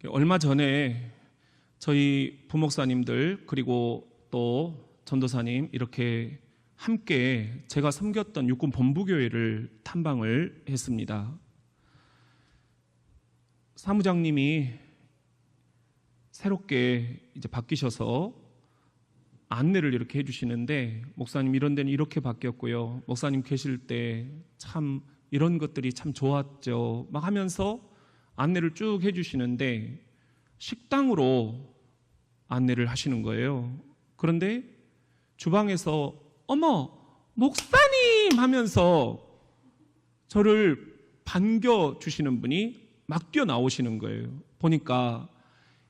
얼마 전에 저희 부목사님들 그리고 또 전도사님 이렇게 함께 제가 섬겼던 육군 본부교회를 탐방을 했습니다. 사무장님이 새롭게 이제 바뀌셔서 안내를 이렇게 해주시는데, 목사님 이런 데는 이렇게 바뀌었고요, 목사님 계실 때 참 이런 것들이 참 좋았죠 막 하면서 안내를 쭉 해주시는데 식당으로 안내를 하시는 거예요. 그런데 주방에서 어머 목사님 하면서 저를 반겨주시는 분이 막 뛰어나오시는 거예요. 보니까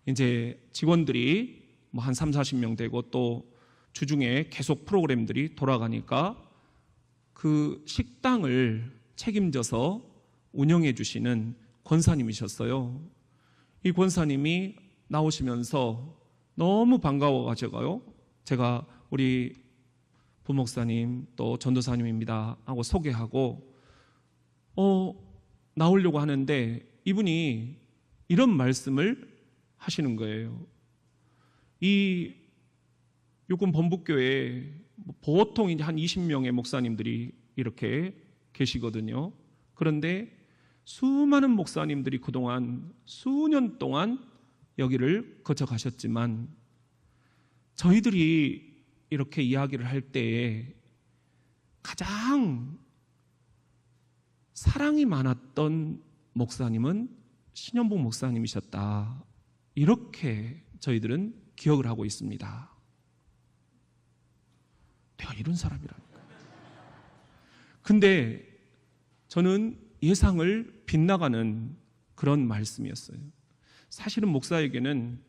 이제 직원들이 뭐 한 30-40명 되고 또 주중에 계속 프로그램들이 돌아가니까 그 식당을 책임져서 운영해 주시는 권사님이셨어요. 이 권사님이 나오시면서 너무 반가워가지고요, 제가 우리 부목사님 또 전도사님입니다 하고 소개하고 나오려고 하는데 이분이 이런 말씀을 하시는 거예요. 이 육군 본부교회에 보통 이제 한 20명의 목사님들이 이렇게 계시거든요. 그런데 수많은 목사님들이 그동안 수년 동안 여기를 거쳐가셨지만 저희들이 이렇게 이야기를 할 때에 가장 사랑이 많았던 목사님은 신현복 목사님이셨다, 이렇게 저희들은 기억을 하고 있습니다. 내가 이런 사람이라니까. 근데 저는 예상을 빗나가는 그런 말씀이었어요. 사실은 목사에게는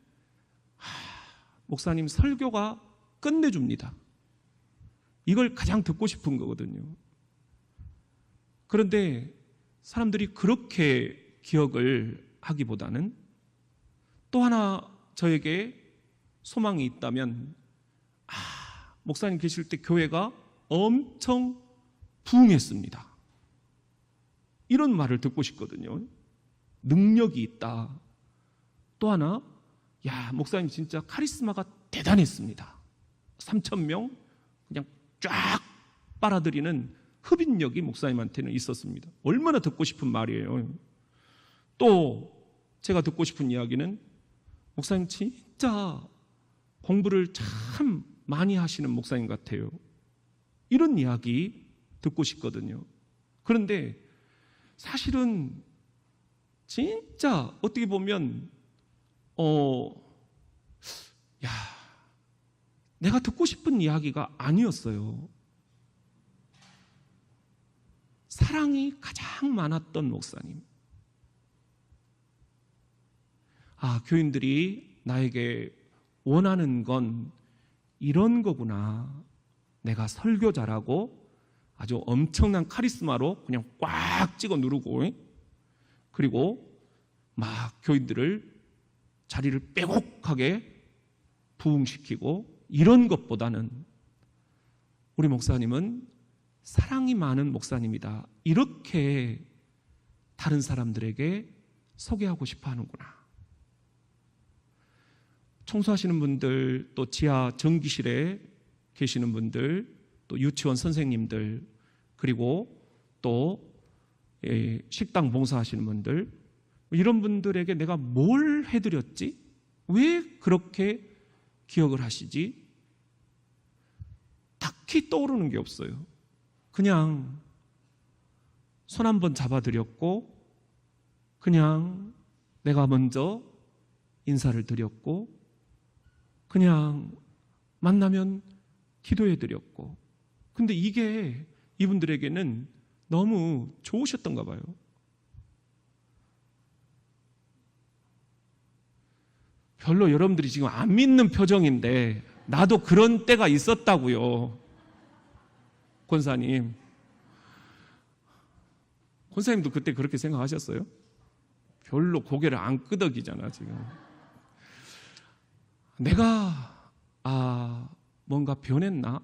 목사님 설교가 끝내줍니다, 이걸 가장 듣고 싶은 거거든요. 그런데 사람들이 그렇게 기억을 하기보다는 또 하나 저에게 소망이 있다면, 목사님 계실 때 교회가 엄청 부흥했습니다, 이런 말을 듣고 싶거든요. 능력이 있다. 또 하나, 목사님 진짜 카리스마가 대단했습니다, 3,000명 그냥 쫙 빨아들이는 흡인력이 목사님한테는 있었습니다. 얼마나 듣고 싶은 말이에요. 또 제가 듣고 싶은 이야기는 목사님 진짜 공부를 참 많이 하시는 목사님 같아요, 이런 이야기 듣고 싶거든요. 그런데 사실은 진짜 어떻게 보면 내가 듣고 싶은 이야기가 아니었어요. 사랑이 가장 많았던 목사님. 교인들이 나에게 원하는 건 이런 거구나. 내가 설교 잘하고 아주 엄청난 카리스마로 그냥 꽉 찍어 누르고, 그리고 막 교인들을 자리를 빼곡하게 부흥시키고, 이런 것보다는 우리 목사님은 사랑이 많은 목사님이다, 이렇게 다른 사람들에게 소개하고 싶어 하는구나. 청소하시는 분들, 또 지하 전기실에 계시는 분들, 또 유치원 선생님들, 그리고 또 식당 봉사하시는 분들, 이런 분들에게 내가 뭘 해드렸지? 왜 그렇게 기억을 하시지? 딱히 떠오르는 게 없어요. 그냥 손 한번 잡아드렸고, 그냥 내가 먼저 인사를 드렸고, 그냥 만나면 기도해드렸고. 근데 이게 이분들에게는 너무 좋으셨던가 봐요. 별로 여러분들이 지금 안 믿는 표정인데 나도 그런 때가 있었다고요. 권사님도 그때 그렇게 생각하셨어요? 별로 고개를 안 끄덕이잖아 지금. 내가 뭔가 변했나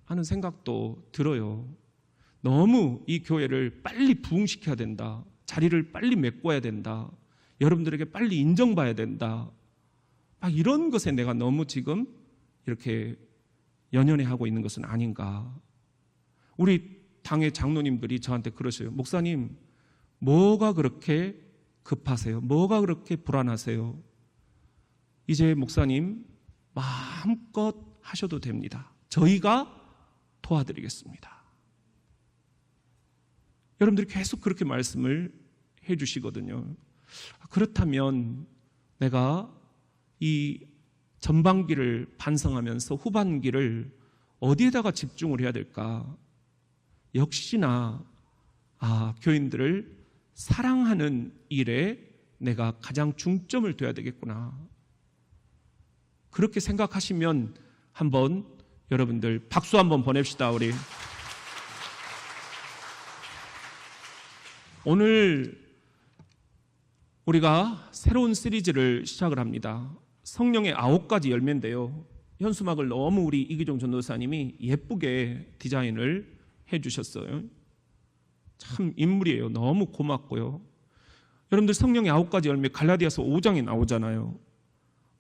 하는 생각도 들어요. 너무 이 교회를 빨리 부흥시켜야 된다, 자리를 빨리 메꿔야 된다, 여러분들에게 빨리 인정받아야 된다. 막 이런 것에 내가 너무 지금 이렇게 연연해 하고 있는 것은 아닌가. 우리 당의 장로님들이 저한테 그러셔요. 목사님, 뭐가 그렇게 급하세요? 뭐가 그렇게 불안하세요? 이제 목사님 마음껏 하셔도 됩니다. 저희가 도와드리겠습니다. 여러분들이 계속 그렇게 말씀을 해주시거든요. 그렇다면 내가 이 전반기를 반성하면서 후반기를 어디에다가 집중을 해야 될까? 역시나 교인들을 사랑하는 일에 내가 가장 중점을 둬야 되겠구나. 그렇게 생각하시면 한번 여러분들 박수 한번 보냅시다. 우리 오늘 우리가 새로운 시리즈를 시작을 합니다. 성령의 9가지 열매인데요. 현수막을 너무 우리 이기종 전도사님이 예쁘게 디자인을 해주셨어요. 참 인물이에요. 너무 고맙고요. 여러분들 성령의 9가지 열매 갈라디아서 5장에 나오잖아요.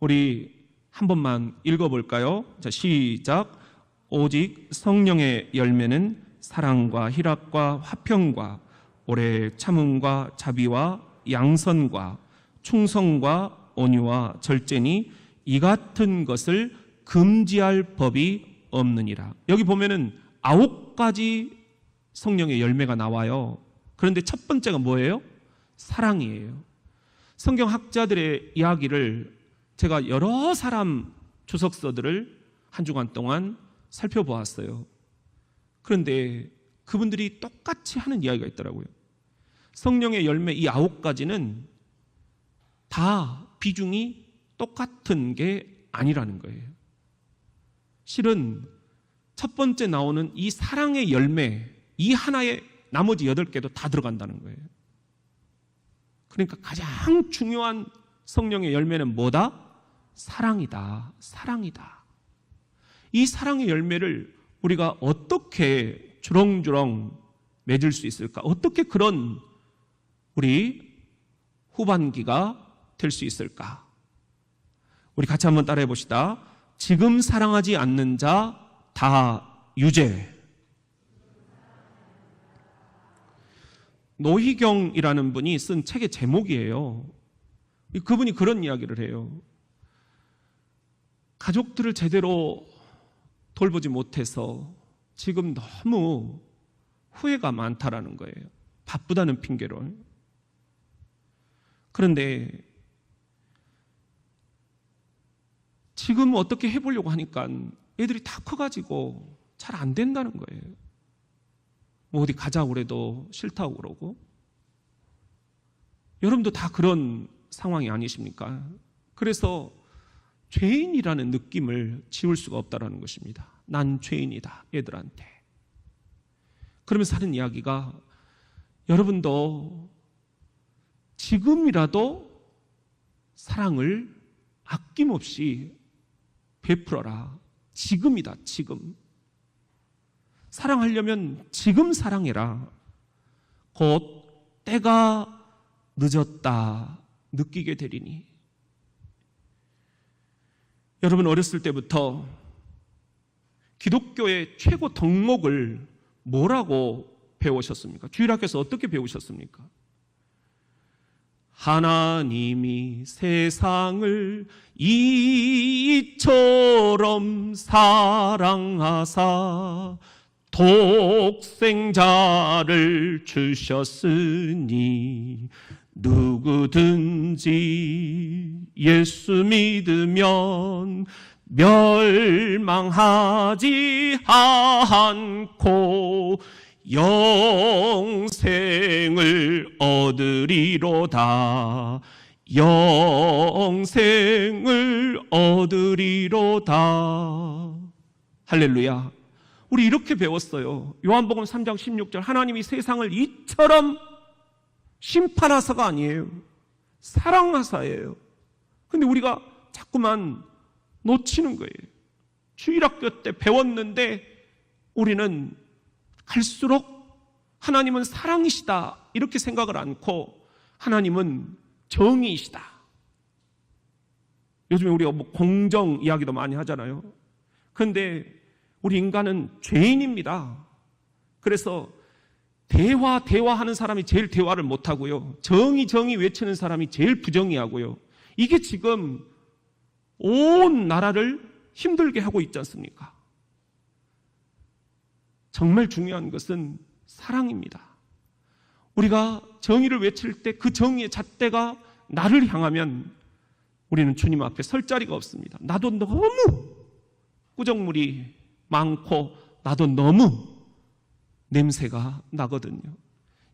우리 한 번만 읽어볼까요? 자, 시작. 오직 성령의 열매는 사랑과 희락과 화평과 오래 참음과 자비와 양선과 충성과 온유와 절제니 이 같은 것을 금지할 법이 없느니라. 여기 보면은 9가지 성령의 열매가 나와요. 그런데 첫 번째가 뭐예요? 사랑이에요. 성경 학자들의 이야기를 제가 여러 사람 주석서들을 한 주간 동안 살펴보았어요. 그런데 그분들이 똑같이 하는 이야기가 있더라고요. 성령의 열매 이 9가지는 다 비중이 똑같은 게 아니라는 거예요. 실은 첫 번째 나오는 이 사랑의 열매, 이 하나에 나머지 8개도 다 들어간다는 거예요. 그러니까 가장 중요한 성령의 열매는 뭐다? 사랑이다. 사랑이다. 이 사랑의 열매를 우리가 어떻게 주렁주렁 맺을 수 있을까? 어떻게 그런 우리 후반기가 될 수 있을까? 우리 같이 한번 따라해 봅시다. 지금 사랑하지 않는 자 다 유죄. 노희경이라는 분이 쓴 책의 제목이에요. 그분이 그런 이야기를 해요. 가족들을 제대로 돌보지 못해서 지금 너무 후회가 많다라는 거예요. 바쁘다는 핑계로. 그런데 지금 어떻게 해보려고 하니까 애들이 다 커가지고 잘 안 된다는 거예요. 뭐 어디 가자고 그래도 싫다고 그러고. 여러분도 다 그런 상황이 아니십니까? 그래서 죄인이라는 느낌을 지울 수가 없다는 것입니다. 난 죄인이다, 애들한테. 그러면서 하는 이야기가 여러분도 지금이라도 사랑을 아낌없이 베풀어라. 지금이다, 지금. 사랑하려면 지금 사랑해라. 곧 때가 늦었다 느끼게 되리니. 여러분 어렸을 때부터 기독교의 최고 덕목을 뭐라고 배우셨습니까? 주일학교에서 어떻게 배우셨습니까? 하나님이 세상을 이처럼 사랑하사 독생자를 주셨으니 누구든지 예수 믿으면 멸망하지 않고 영생을 얻으리로다. 영생을 얻으리로다. 할렐루야. 우리 이렇게 배웠어요. 요한복음 3장 16절. 하나님이 세상을 이처럼 심판하사가 아니에요. 사랑하사예요. 근데 우리가 자꾸만 놓치는 거예요. 주일학교 때 배웠는데 우리는 갈수록 하나님은 사랑이시다 이렇게 생각을 않고 하나님은 정의이시다. 요즘에 우리가 뭐 공정 이야기도 많이 하잖아요. 그런데 우리 인간은 죄인입니다. 그래서 대화하는 사람이 제일 대화를 못하고요. 정의 외치는 사람이 제일 부정의하고요. 이게 지금 온 나라를 힘들게 하고 있지 않습니까? 정말 중요한 것은 사랑입니다. 우리가 정의를 외칠 때 그 정의의 잣대가 나를 향하면 우리는 주님 앞에 설 자리가 없습니다. 나도 너무 꾸정물이 많고 나도 너무 냄새가 나거든요.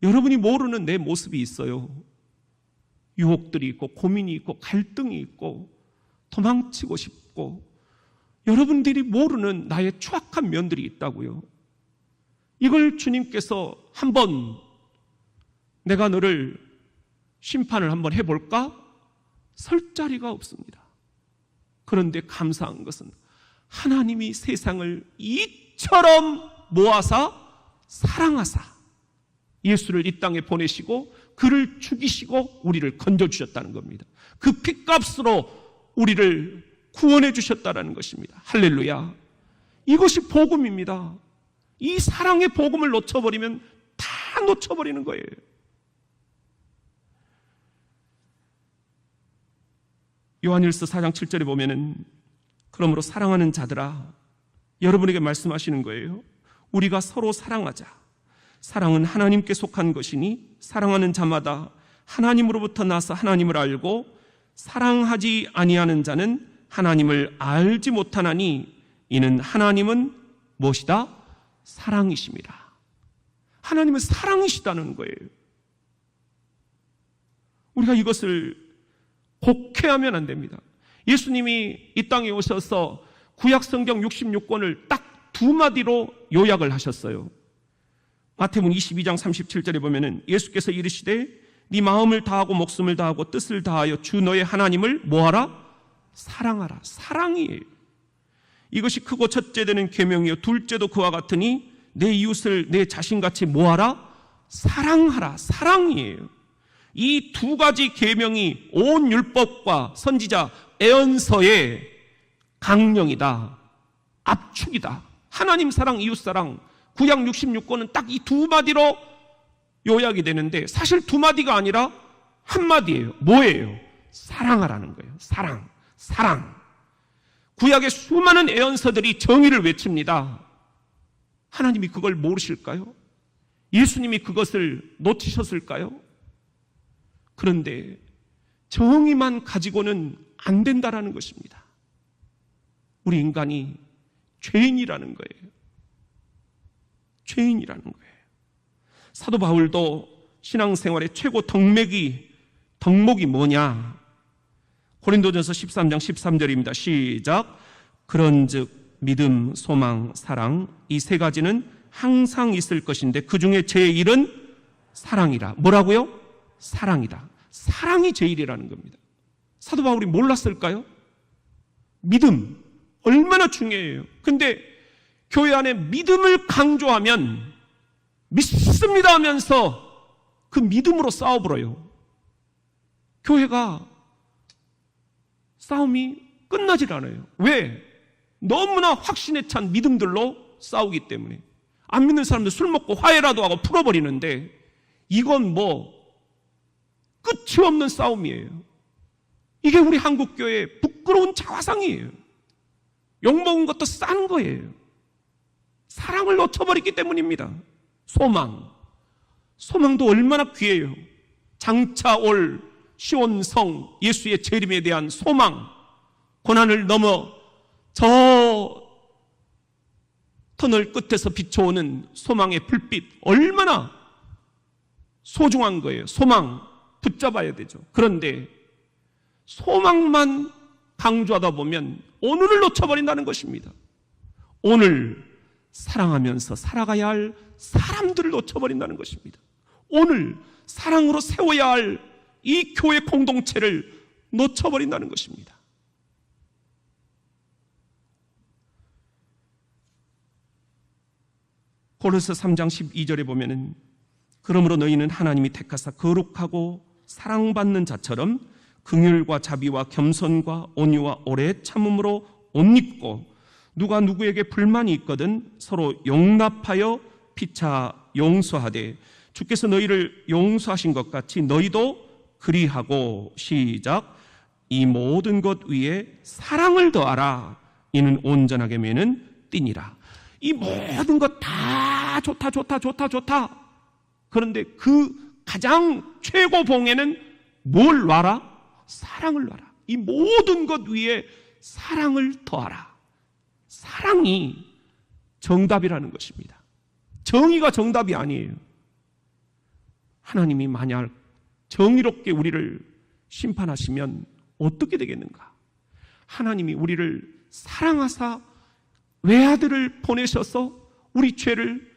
여러분이 모르는 내 모습이 있어요. 유혹들이 있고 고민이 있고 갈등이 있고 도망치고 싶고 여러분들이 모르는 나의 추악한 면들이 있다고요. 이걸 주님께서 한번 내가 너를 심판을 한번 해볼까? 설 자리가 없습니다. 그런데 감사한 것은 하나님이 세상을 이처럼 모아서 사랑하사 예수를 이 땅에 보내시고 그를 죽이시고 우리를 건져주셨다는 겁니다. 그 핏값으로 우리를 구원해 주셨다는 것입니다. 할렐루야. 이것이 복음입니다. 이 사랑의 복음을 놓쳐버리면 다 놓쳐버리는 거예요. 요한일서 4장 7절에 보면은 그러므로 사랑하는 자들아 여러분에게 말씀하시는 거예요. 우리가 서로 사랑하자. 사랑은 하나님께 속한 것이니 사랑하는 자마다 하나님으로부터 나서 하나님을 알고 사랑하지 아니하는 자는 하나님을 알지 못하나니 이는 하나님은 무엇이다? 사랑이십니다. 하나님은 사랑이시다는 거예요. 우리가 이것을 곡해하면 안 됩니다. 예수님이 이 땅에 오셔서 구약 성경 66권을 딱 두 마디로 요약을 하셨어요. 마태복음 22장 37절에 보면은 예수께서 이르시되 네 마음을 다하고 목숨을 다하고 뜻을 다하여 주 너의 하나님을 뭐하라? 사랑하라. 사랑이에요. 이것이 크고 첫째 되는 계명이요 둘째도 그와 같으니 내 이웃을 내 자신같이 뭐하라? 사랑하라. 사랑이에요. 이 두 가지 계명이 온 율법과 선지자 애언서의 강령이다. 압축이다. 하나님 사랑, 이웃 사랑. 구약 66권은 딱 이 두 마디로 요약이 되는데 사실 두 마디가 아니라 한 마디예요. 뭐예요? 사랑하라는 거예요. 사랑. 사랑. 구약의 수많은 애언서들이 정의를 외칩니다. 하나님이 그걸 모르실까요? 예수님이 그것을 놓치셨을까요? 그런데 정의만 가지고는 안 된다라는 것입니다. 우리 인간이 죄인이라는 거예요. 죄인이라는 거예요. 사도 바울도 신앙생활의 최고 덕목이 뭐냐? 고린도전서 13장 13절입니다. 시작. 그런즉 믿음, 소망, 사랑 이 세 가지는 항상 있을 것인데 그 중에 제1은 사랑이라. 뭐라고요? 사랑이다. 사랑이 제일이라는 겁니다. 사도 바울이 몰랐을까요? 믿음 얼마나 중요해요. 근데 교회 안에 믿음을 강조하면 믿습니다 하면서 그 믿음으로 싸워버려요. 교회가 싸움이 끝나질 않아요. 왜? 너무나 확신에 찬 믿음들로 싸우기 때문에. 안 믿는 사람들 술 먹고 화해라도 하고 풀어버리는데 이건 뭐 끝이 없는 싸움이에요. 이게 우리 한국교회의 부끄러운 자화상이에요. 욕먹은 것도 싼 거예요. 사랑을 놓쳐버렸기 때문입니다. 소망도 얼마나 귀해요. 장차 올 시온성 예수의 재림에 대한 소망, 고난을 넘어 저 터널 끝에서 비춰오는 소망의 불빛 얼마나 소중한 거예요. 소망 붙잡아야 되죠. 그런데 소망만 강조하다 보면 오늘을 놓쳐버린다는 것입니다. 오늘 사랑하면서 살아가야 할 사람들을 놓쳐버린다는 것입니다. 오늘 사랑으로 세워야 할 이 교회 공동체를 놓쳐버린다는 것입니다. 고린도서 3장 12절에 보면은 그러므로 너희는 하나님이 택하사 거룩하고 사랑받는 자처럼 긍휼과 자비와 겸손과 온유와 오래 참음으로 옷 입고 누가 누구에게 불만이 있거든 서로 용납하여 피차 용서하되 주께서 너희를 용서하신 것 같이 너희도 그리하고. 시작. 이 모든 것 위에 사랑을 더하라. 이는 온전하게 매는 띠니라. 이 모든 것 다 좋다. 그런데 그 가장 최고 봉에는 뭘 놔라? 사랑을 놔라. 이 모든 것 위에 사랑을 더하라. 사랑이 정답이라는 것입니다. 정의가 정답이 아니에요. 하나님이 만약 정의롭게 우리를 심판하시면 어떻게 되겠는가? 하나님이 우리를 사랑하사 외아들을 보내셔서 우리 죄를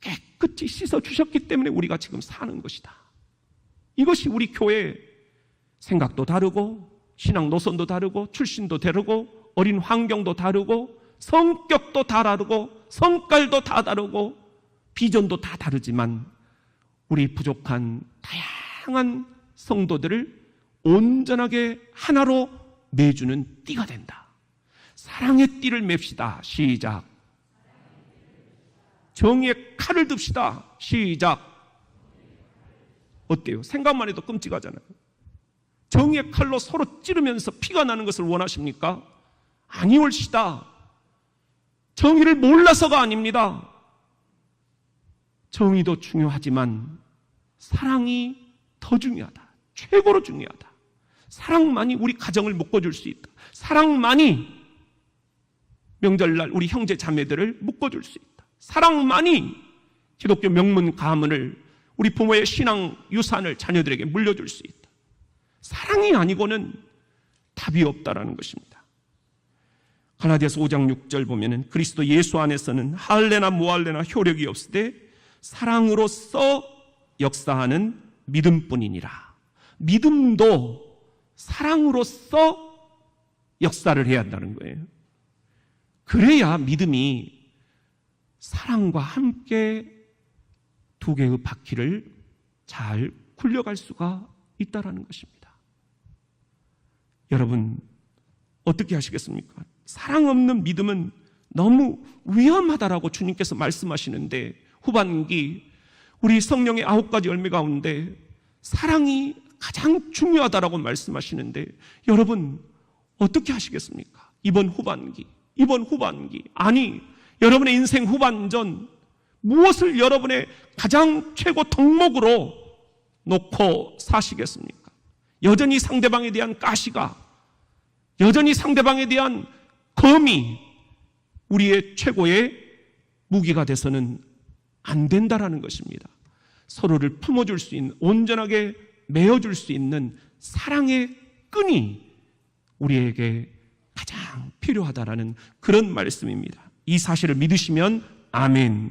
깨끗이 씻어주셨기 때문에 우리가 지금 사는 것이다. 이것이 우리 교회의 생각도 다르고 신앙 노선도 다르고 출신도 다르고 어린 환경도 다르고 성격도 다 다르고 성깔도 다 다르고 비전도 다 다르지만 우리 부족한 다양한 성도들을 온전하게 하나로 매주는 띠가 된다. 사랑의 띠를 맵시다. 시작. 정의의 칼을 듭시다. 시작. 어때요? 생각만 해도 끔찍하잖아요. 정의의 칼로 서로 찌르면서 피가 나는 것을 원하십니까? 아니올시다. 정의를 몰라서가 아닙니다. 정의도 중요하지만 사랑이 더 중요하다. 최고로 중요하다. 사랑만이 우리 가정을 묶어줄 수 있다. 사랑만이 명절날 우리 형제 자매들을 묶어줄 수 있다. 사랑만이 기독교 명문 가문을 우리 부모의 신앙 유산을 자녀들에게 물려줄 수 있다. 사랑이 아니고는 답이 없다라는 것입니다. 갈라디아서 5장 6절 보면은 그리스도 예수 안에서는 할례나 무할례나 효력이 없으되 사랑으로서 역사하는 믿음뿐이니라. 믿음도 사랑으로서 역사를 해야 한다는 거예요. 그래야 믿음이 사랑과 함께 두 개의 바퀴를 잘 굴려갈 수가 있다는 것입니다. 여러분 어떻게 하시겠습니까? 사랑 없는 믿음은 너무 위험하다라고 주님께서 말씀하시는데 후반기 우리 성령의 9가지 열매 가운데 사랑이 가장 중요하다라고 말씀하시는데 여러분 어떻게 하시겠습니까? 이번 후반기 아니 여러분의 인생 후반전 무엇을 여러분의 가장 최고 덕목으로 놓고 사시겠습니까? 여전히 상대방에 대한 가시가, 여전히 상대방에 대한 검이 우리의 최고의 무기가 돼서는 안 된다라는 것입니다. 서로를 품어줄 수 있는, 온전하게 메어줄 수 있는 사랑의 끈이 우리에게 가장 필요하다라는 그런 말씀입니다. 이 사실을 믿으시면 아멘.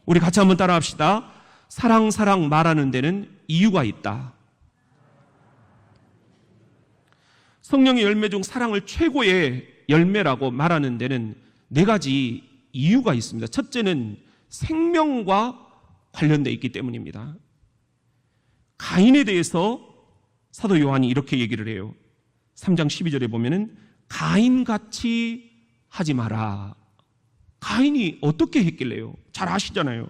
우리 같이 한번 따라합시다. 사랑 말하는 데는 이유가 있다. 성령의 열매 중 사랑을 최고의 열매라고 말하는 데는 4가지 이유가 있습니다. 첫째는 생명과 관련되어 있기 때문입니다. 가인에 대해서 사도 요한이 이렇게 얘기를 해요. 3장 12절에 보면은 가인같이 하지 마라. 가인이 어떻게 했길래요? 잘 아시잖아요.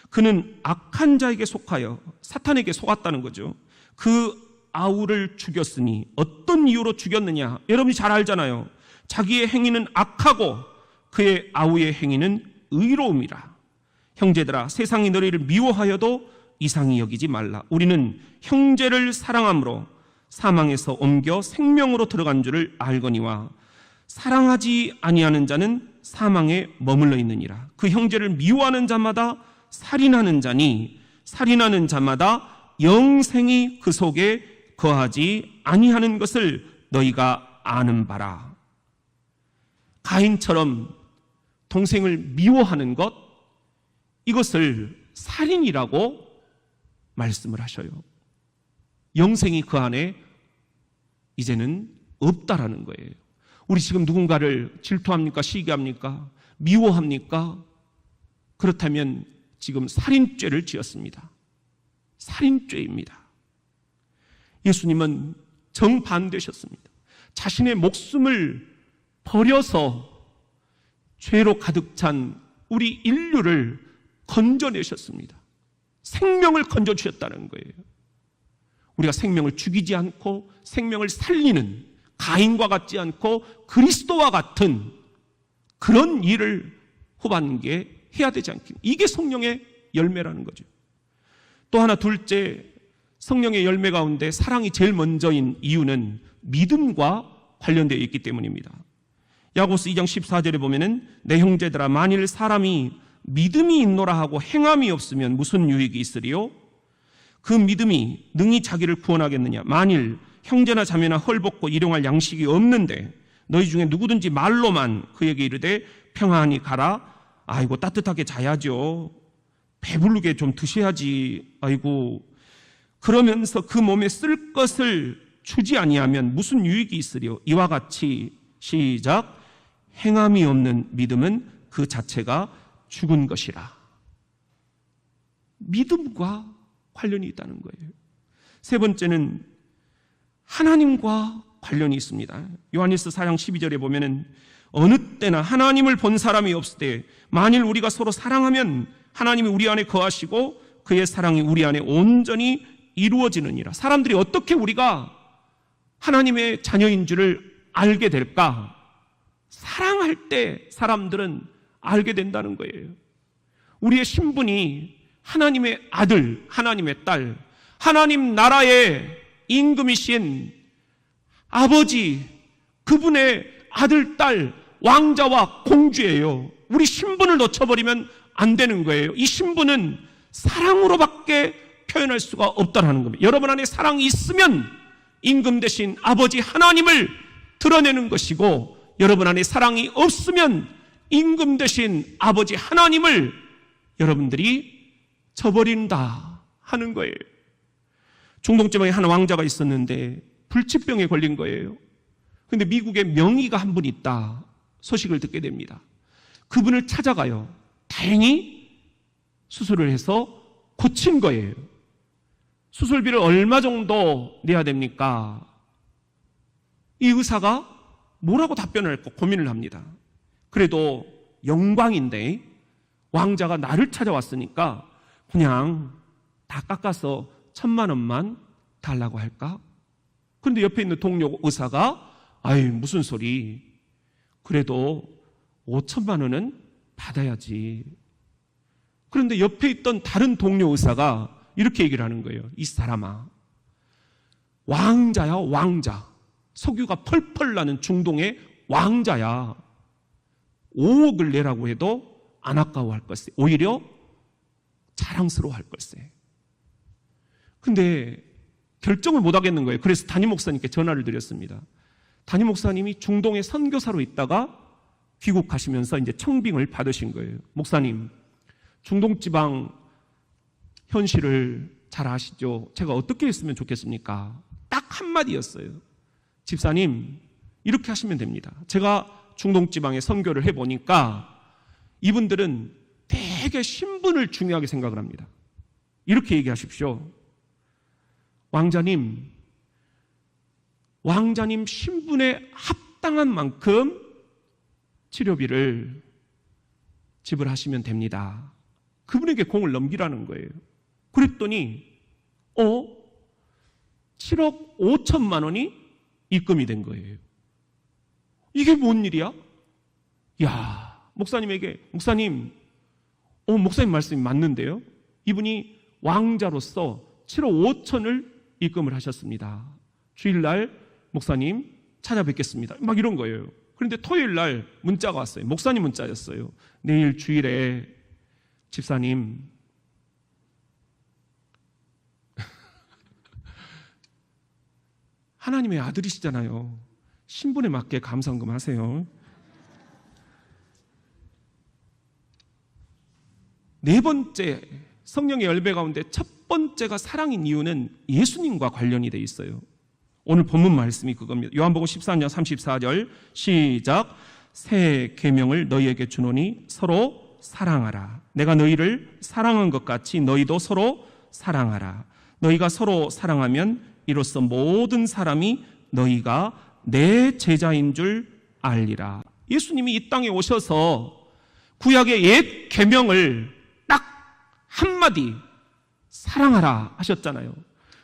그는 악한 자에게 속하여 사탄에게 속았다는 거죠. 그 아우를 죽였으니 어떤 이유로 죽였느냐? 여러분이 잘 알잖아요. 자기의 행위는 악하고 그의 아우의 행위는 의로움이라. 형제들아, 세상이 너희를 미워하여도 이상히 여기지 말라. 우리는 형제를 사랑함으로 사망에서 옮겨 생명으로 들어간 줄을 알거니와 사랑하지 아니하는 자는 사망에 머물러 있느니라. 그 형제를 미워하는 자마다 살인하는 자니 살인하는 자마다 영생이 그 속에 거하지 아니하는 것을 너희가 아는 바라. 가인처럼 동생을 미워하는 것, 이것을 살인이라고 말씀을 하셔요. 영생이 그 안에 이제는 없다라는 거예요. 우리 지금 누군가를 질투합니까? 시기합니까? 미워합니까? 그렇다면 지금 살인죄를 지었습니다. 살인죄입니다. 예수님은 정반대셨습니다. 자신의 목숨을 버려서 죄로 가득 찬 우리 인류를 건져내셨습니다. 생명을 건져주셨다는 거예요. 우리가 생명을 죽이지 않고 생명을 살리는, 가인과 같지 않고 그리스도와 같은 그런 일을 후반기에 해야 되지 않겠냐. 이게 성령의 열매라는 거죠. 또 하나, 둘째, 성령의 열매 가운데 사랑이 제일 먼저인 이유는 믿음과 관련되어 있기 때문입니다. 야고보서 2장 14절에 보면은 내 형제들아, 만일 사람이 믿음이 있노라 하고 행함이 없으면 무슨 유익이 있으리요? 그 믿음이 능히 자기를 구원하겠느냐? 만일 형제나 자매나 헐벗고 일용할 양식이 없는데 너희 중에 누구든지 말로만 그에게 이르되 평안히 가라, 아이고 따뜻하게 자야죠, 배부르게 좀 드셔야지, 아이고, 그러면서 그 몸에 쓸 것을 주지 아니하면 무슨 유익이 있으리요? 이와 같이, 시작, 행함이 없는 믿음은 그 자체가 죽은 것이라. 믿음과 관련이 있다는 거예요. 세 번째는 하나님과 관련이 있습니다. 요한일서 4장 12절에 보면은 어느 때나 하나님을 본 사람이 없을 때 만일 우리가 서로 사랑하면 하나님이 우리 안에 거하시고 그의 사랑이 우리 안에 온전히 이루어지느니라. 사람들이 어떻게 우리가 하나님의 자녀인 줄을 알게 될까? 사랑할 때 사람들은 알게 된다는 거예요. 우리의 신분이 하나님의 아들, 하나님의 딸, 하나님 나라의 임금이신 아버지, 그분의 아들, 딸, 왕자와 공주예요. 우리 신분을 놓쳐버리면 안 되는 거예요. 이 신분은 사랑으로밖에 표현할 수가 없다는 겁니다. 여러분 안에 사랑이 있으면 임금 되신 아버지 하나님을 드러내는 것이고, 여러분 안에 사랑이 없으면 임금 되신 아버지 하나님을 여러분들이 저버린다 하는 거예요. 중동 지방에 한 왕자가 있었는데 불치병에 걸린 거예요. 그런데 미국에 명의가 한 분 있다 소식을 듣게 됩니다. 그분을 찾아가요. 다행히 수술을 해서 고친 거예요. 수술비를 얼마 정도 내야 됩니까? 이 의사가 뭐라고 답변을 할까 고민을 합니다. 그래도 영광인데 왕자가 나를 찾아왔으니까 그냥 다 깎아서 1,000만 원만 달라고 할까? 그런데 옆에 있는 동료 의사가 아이 무슨 소리, 그래도 5,000만 원은 받아야지. 그런데 옆에 있던 다른 동료 의사가 이렇게 얘기를 하는 거예요. 이 사람아, 왕자야 왕자, 석유가 펄펄 나는 중동의 왕자야. 5억을 내라고 해도 안 아까워할 걸세. 오히려 자랑스러워할 걸세. 근데 결정을 못 하겠는 거예요. 그래서 담임 목사님께 전화를 드렸습니다. 담임 목사님이 중동의 선교사로 있다가 귀국하시면서 이제 청빙을 받으신 거예요. 목사님, 중동 지방 현실을 잘 아시죠? 제가 어떻게 했으면 좋겠습니까? 딱 한마디였어요. 집사님, 이렇게 하시면 됩니다. 제가 중동 지방에 선교를 해보니까 이분들은 되게 신분을 중요하게 생각을 합니다. 이렇게 얘기하십시오. 왕자님 신분에 합당한 만큼 치료비를 지불하시면 됩니다. 그분에게 공을 넘기라는 거예요. 그랬더니 7억 5천만 원이 입금이 된 거예요. 이게 뭔 일이야? 야, 목사님에게 목사님 말씀이 맞는데요. 이분이 왕자로서 7억 5천을 입금을 하셨습니다. 주일날 목사님 찾아뵙겠습니다. 막 이런 거예요. 그런데 토요일날 문자가 왔어요. 목사님 문자였어요. 내일 주일에 집사님 하나님의 아들이시잖아요. 신분에 맞게 감사헌금 하세요. 네 번째, 성령의 열매 가운데 첫 번째가 사랑인 이유는 예수님과 관련이 돼 있어요. 오늘 본문 말씀이 그겁니다. 요한복음 14장 34절 시작. 새 계명을 너희에게 주노니 서로 사랑하라. 내가 너희를 사랑한 것 같이 너희도 서로 사랑하라. 너희가 서로 사랑하면 이로써 모든 사람이 너희가 내 제자인 줄 알리라. 예수님이 이 땅에 오셔서 구약의 옛 계명을 딱 한마디 사랑하라 하셨잖아요.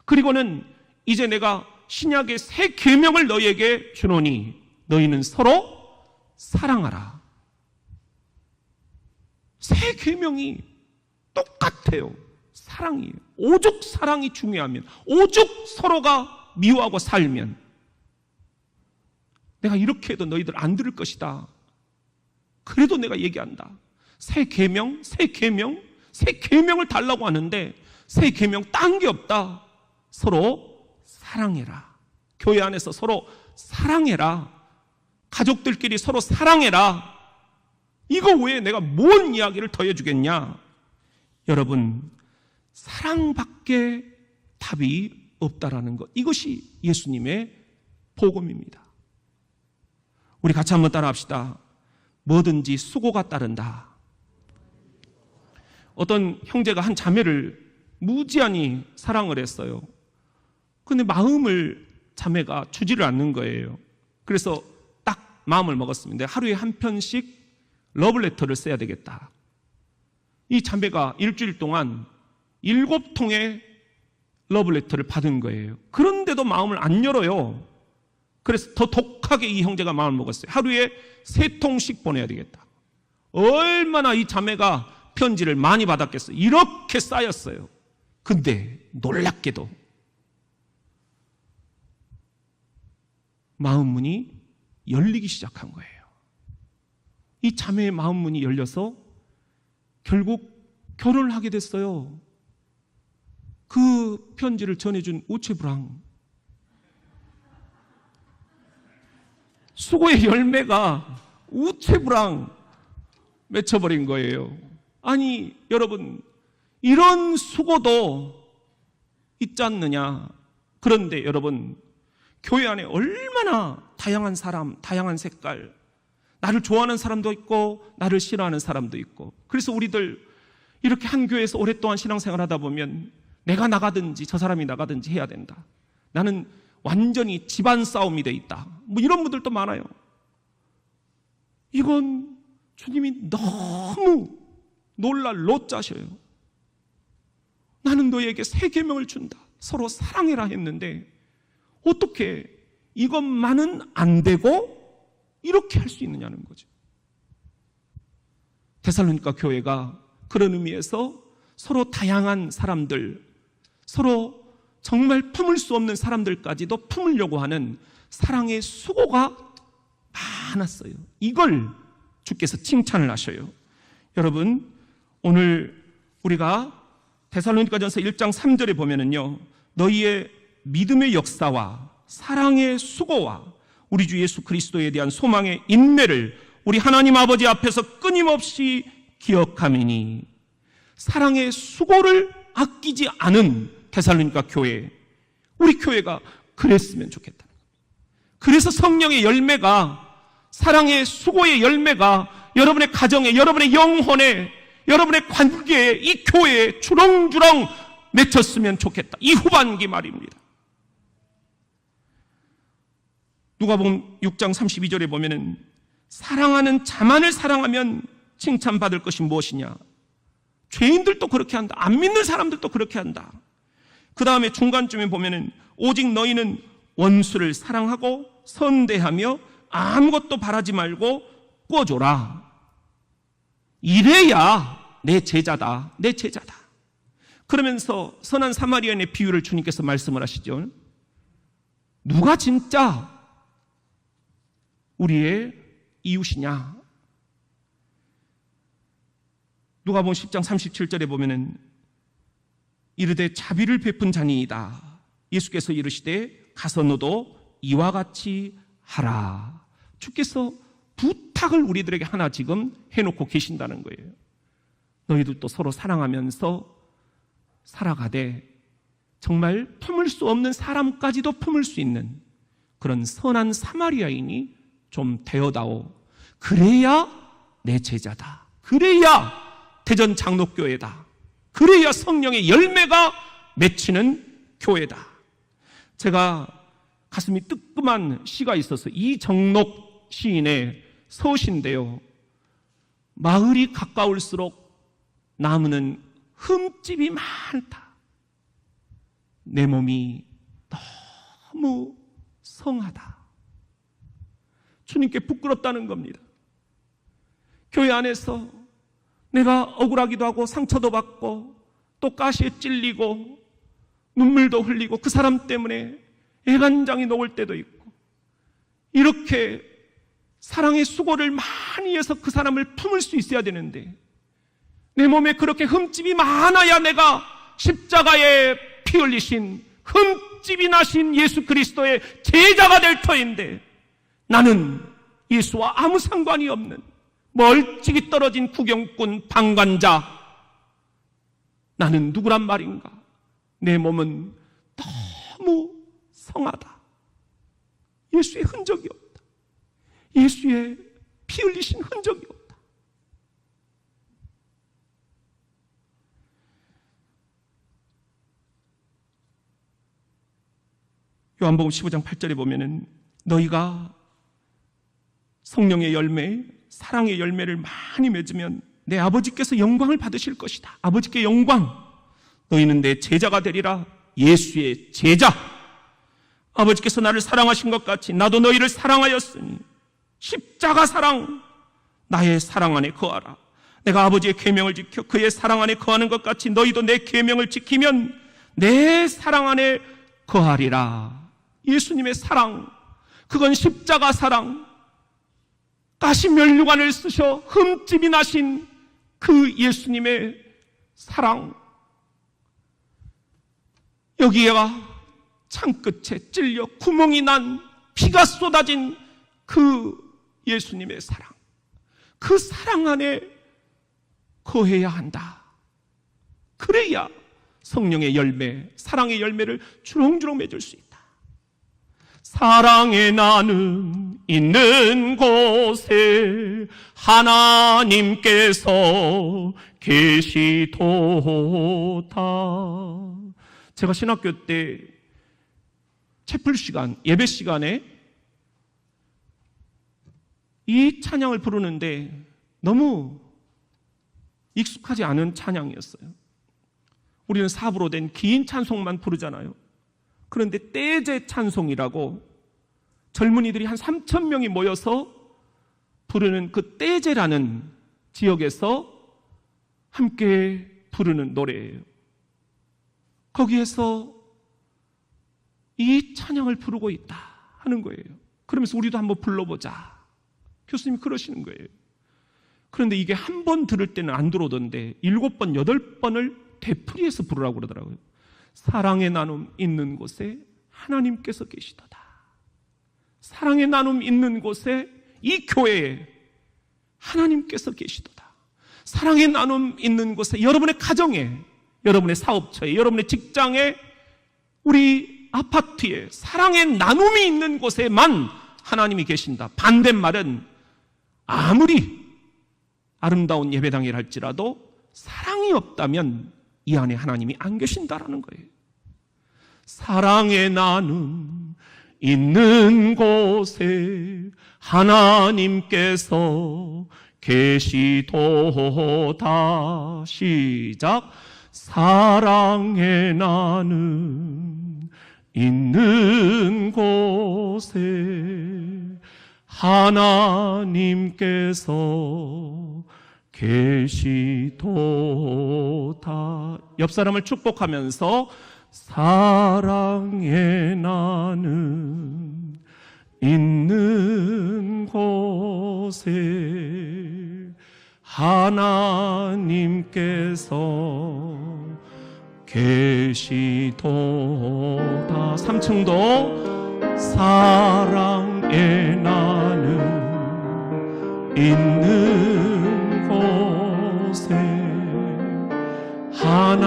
그리고는 이제 내가 신약의 새 계명을 너희에게 주노니 너희는 서로 사랑하라. 새 계명이 똑같아요. 사랑이에요. 오죽 사랑이 중요하면, 오죽 서로가 미워하고 살면 내가 이렇게 해도 너희들 안 들을 것이다. 그래도 내가 얘기한다. 새 계명, 새 계명, 새 계명을 달라고 하는데 새 계명 딴 게 없다. 서로 사랑해라. 교회 안에서 서로 사랑해라. 가족들끼리 서로 사랑해라. 이거 외에 내가 뭔 이야기를 더 해주겠냐? 여러분, 사랑밖에 답이 없다라는 것, 이것이 예수님의 복음입니다. 우리 같이 한번 따라합시다. 뭐든지 수고가 따른다. 어떤 형제가 한 자매를 무지하니 사랑을 했어요. 근데 마음을 자매가 주지를 않는 거예요. 그래서 딱 마음을 먹었습니다. 하루에 한 편씩 러브레터를 써야 되겠다. 이 자매가 일주일 동안 7통의 러브레터를 받은 거예요. 그런데도 마음을 안 열어요. 그래서 더 독하게 이 형제가 마음을 먹었어요. 하루에 3통씩 보내야 되겠다. 얼마나 이 자매가 편지를 많이 받았겠어요. 이렇게 쌓였어요. 근데 놀랍게도 마음 문이 열리기 시작한 거예요. 이 자매의 마음 문이 열려서 결국 결혼을 하게 됐어요. 그 편지를 전해준 우체부랑 수고의 열매가 우체부랑 맺혀버린 거예요. 아니 여러분, 이런 수고도 있지 않느냐. 그런데 여러분, 교회 안에 얼마나 다양한 사람, 다양한 색깔, 나를 좋아하는 사람도 있고 나를 싫어하는 사람도 있고. 그래서 우리들 이렇게 한 교회에서 오랫동안 신앙생활 하다 보면 내가 나가든지 저 사람이 나가든지 해야 된다. 나는 완전히 집안 싸움이 돼 있다. 뭐 이런 분들도 많아요. 이건 주님이 너무 놀랄 노짜셔요. 나는 너에게 새 계명을 준다. 서로 사랑해라 했는데 어떻게 이것만은 안 되고 이렇게 할 수 있느냐는 거죠. 데살로니가 교회가 그런 의미에서 서로 다양한 사람들, 서로 정말 품을 수 없는 사람들까지도 품으려고 하는 사랑의 수고가 많았어요. 이걸 주께서 칭찬을 하셔요. 여러분, 오늘 우리가 데살로니가전서 1장 3절에 보면은요, 너희의 믿음의 역사와 사랑의 수고와 우리 주 예수 그리스도에 대한 소망의 인내를 우리 하나님 아버지 앞에서 끊임없이 기억하미니, 사랑의 수고를 아끼지 않은 데살로니가 교회, 우리 교회가 그랬으면 좋겠다. 그래서 성령의 열매가, 사랑의 수고의 열매가 여러분의 가정에, 여러분의 영혼에, 여러분의 관계에, 이 교회에 주렁주렁 맺혔으면 좋겠다. 이 후반기 말입니다. 누가복음 6장 32절에 보면은 사랑하는 자만을 사랑하면 칭찬받을 것이 무엇이냐? 죄인들도 그렇게 한다. 안 믿는 사람들도 그렇게 한다. 그 다음에 중간쯤에 보면은 오직 너희는 원수를 사랑하고 선대하며 아무것도 바라지 말고 꿔줘라. 이래야 내 제자다. 내 제자다. 그러면서 선한 사마리아인의 비유를 주님께서 말씀을 하시죠. 누가 진짜 우리의 이웃이냐? 누가복음 10장 37절에 보면은 이르되 자비를 베푼 자니이다. 예수께서 이르시되 가서 너도 이와 같이 하라. 주께서 부탁을 우리들에게 하나 지금 해놓고 계신다는 거예요. 너희들도 서로 사랑하면서 살아가되 정말 품을 수 없는 사람까지도 품을 수 있는 그런 선한 사마리아인이 좀 되어다오. 그래야 내 제자다. 그래야 대전 장로교회다. 그래야 성령의 열매가 맺히는 교회다. 제가 가슴이 뜨끔한 시가 있어서 이정록 시인의 서시인데요. 마을이 가까울수록 나무는 흠집이 많다. 내 몸이 너무 성하다. 주님께 부끄럽다는 겁니다. 교회 안에서 내가 억울하기도 하고 상처도 받고 또 가시에 찔리고 눈물도 흘리고 그 사람 때문에 애간장이 녹을 때도 있고, 이렇게 사랑의 수고를 많이 해서 그 사람을 품을 수 있어야 되는데, 내 몸에 그렇게 흠집이 많아야 내가 십자가에 피 흘리신 흠집이 나신 예수 그리스도의 제자가 될 터인데, 나는 예수와 아무 상관이 없는 멀찍이 떨어진 구경꾼 방관자, 나는 누구란 말인가? 내 몸은 너무 성하다. 예수의 흔적이 없다. 예수의 피 흘리신 흔적이 없다. 요한복음 15장 8절에 보면은 너희가 성령의 열매, 사랑의 열매를 많이 맺으면 내 아버지께서 영광을 받으실 것이다. 아버지께 영광. 너희는 내 제자가 되리라. 예수의 제자. 아버지께서 나를 사랑하신 것 같이 나도 너희를 사랑하였으니 십자가 사랑, 나의 사랑 안에 거하라. 내가 아버지의 계명을 지켜 그의 사랑 안에 거하는 것 같이 너희도 내 계명을 지키면 내 사랑 안에 거하리라. 예수님의 사랑, 그건 십자가 사랑, 가시면류관을 쓰셔 흠집이 나신 그 예수님의 사랑. 여기에와 창끝에 찔려 구멍이 난 피가 쏟아진 그 예수님의 사랑, 그 사랑 안에 거해야 한다. 그래야 성령의 열매, 사랑의 열매를 주렁주렁 맺을 수 있다. 사랑의 나눔 있는 곳에 하나님께서 계시도다. 제가 신학교 때 채플 시간, 예배 시간에 이 찬양을 부르는데 너무 익숙하지 않은 찬양이었어요. 우리는 사부로 된 긴 찬송만 부르잖아요. 그런데 떼제 찬송이라고 젊은이들이 한 3,000명이 모여서 부르는 그 떼제라는 지역에서 함께 부르는 노래예요. 거기에서 이 찬양을 부르고 있다 하는 거예요. 그러면서 우리도 한번 불러보자. 교수님이 그러시는 거예요. 그런데 이게 한 번 들을 때는 안 들어오던데 7번, 8번을 되풀이해서 부르라고 그러더라고요. 사랑의 나눔 있는 곳에 하나님께서 계시도다. 사랑의 나눔 있는 곳에, 이 교회에 하나님께서 계시도다. 사랑의 나눔 있는 곳에, 여러분의 가정에, 여러분의 사업처에, 여러분의 직장에, 우리 아파트에 사랑의 나눔이 있는 곳에만 하나님이 계신다. 반대말은 아무리 아름다운 예배당이라 할지라도 사랑이 없다면 이 안에 하나님이 안 계신다라는 거예요. 사랑의 나눔 있는 곳에 하나님께서 계시도다. 시작. 사랑의 나눔 있는 곳에 하나님께서 계시도다. 옆 사람을 축복하면서 사랑의 나눔 있는 곳에 하나님께서 계시도다. 3층도 사랑의 나눔 있는 곳에 하나님께서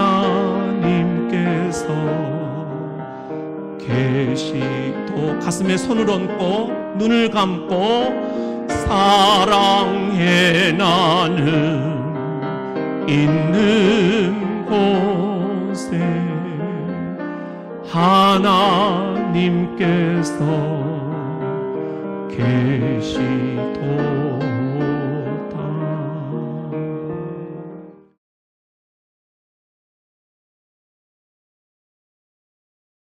계시도. 가슴에 손을 얹고 눈을 감고 사랑의 나눔 있는 곳에 하나님께서 계시도다.